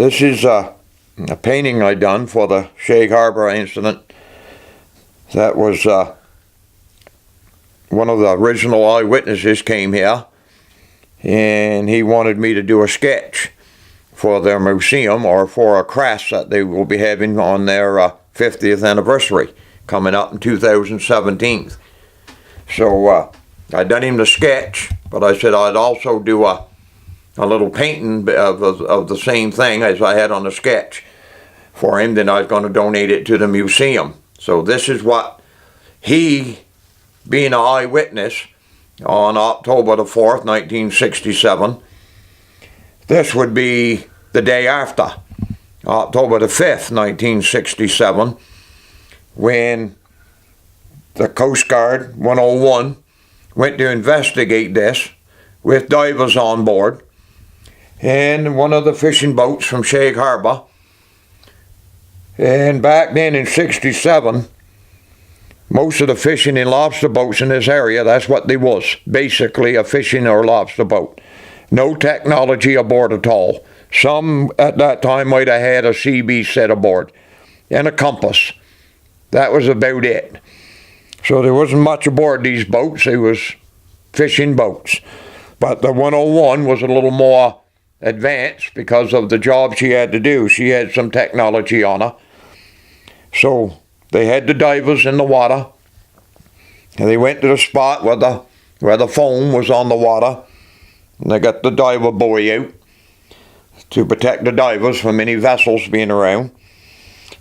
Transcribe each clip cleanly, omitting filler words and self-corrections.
This is a painting I done for the Shag Harbour incident. That was one of the original eyewitnesses came here, and he wanted me to do a sketch for their museum or for a crest that they will be having on their 50th anniversary coming up in 2017. So I done him the sketch, but I said I'd also do a little painting of the same thing as I had on the sketch for him. Then I was going to donate it to the museum. So this is what he, being an eyewitness on October the 4th, 1967, this would be the day after, October the 5th, 1967, when the Coast Guard 101 went to investigate this with divers on board, and one of the fishing boats from Shag Harbour. And back then in '67, most of the fishing and lobster boats in this area, that's what they was, basically a fishing or lobster boat. No technology aboard at all. Some at that time might have had a CB set aboard and a compass. That was about it. So there wasn't much aboard these boats. They was fishing boats. But the 101 was a little more advanced because of the job she had to do. She had some technology on her. So they had the divers in the water, and they went to the spot where the foam was on the water, and they got the diver buoy out to protect the divers from any vessels being around.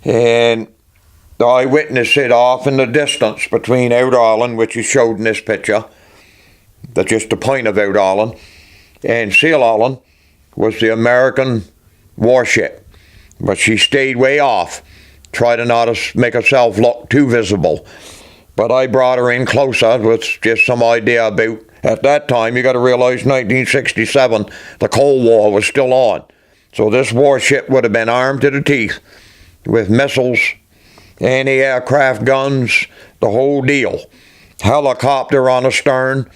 And the eyewitness said off in the distance between Outer Island, which is showed in this picture, that's just the point of Outer Island, and Seal Island, was the American warship. But she stayed way off, tried to not make herself look too visible. But I brought her in closer with just some idea about, at that time, you got to realize 1967, the Cold War was still on. So this warship would have been armed to the teeth with missiles, anti-aircraft guns, the whole deal. Helicopter on the stern.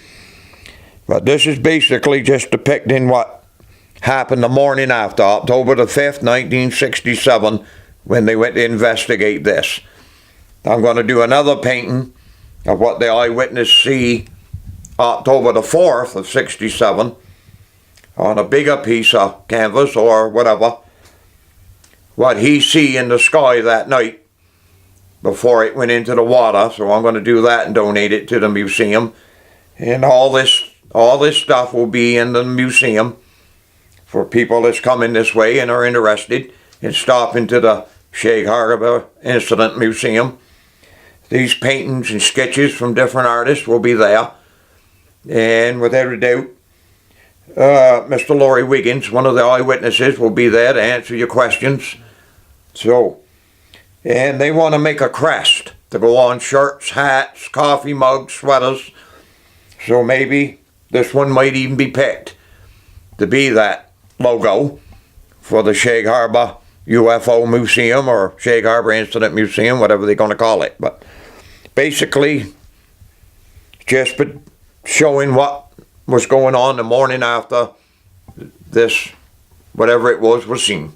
But this is basically just depicting what happened the morning after, October the 5th, 1967, when they went to investigate this. I'm going to do another painting of what the eyewitness see October the 4th of 67 on a bigger piece of canvas or whatever, what he see in the sky that night before it went into the water. So I'm going to do that and donate it to the museum. And all this stuff will be in the museum for people that's coming this way and are interested in stopping to the Shag Harbour Incident Museum. These paintings and sketches from different artists will be there. And without a doubt, Mr. Laurie Wiggins, one of the eyewitnesses, will be there to answer your questions. So, and they want to make a crest to go on shirts, hats, coffee mugs, sweaters. So maybe this one might even be picked to be that logo for the Shag Harbour UFO Museum or Shag Harbour Incident Museum, whatever they're going to call it. But basically, just showing what was going on the morning after this, whatever it was seen.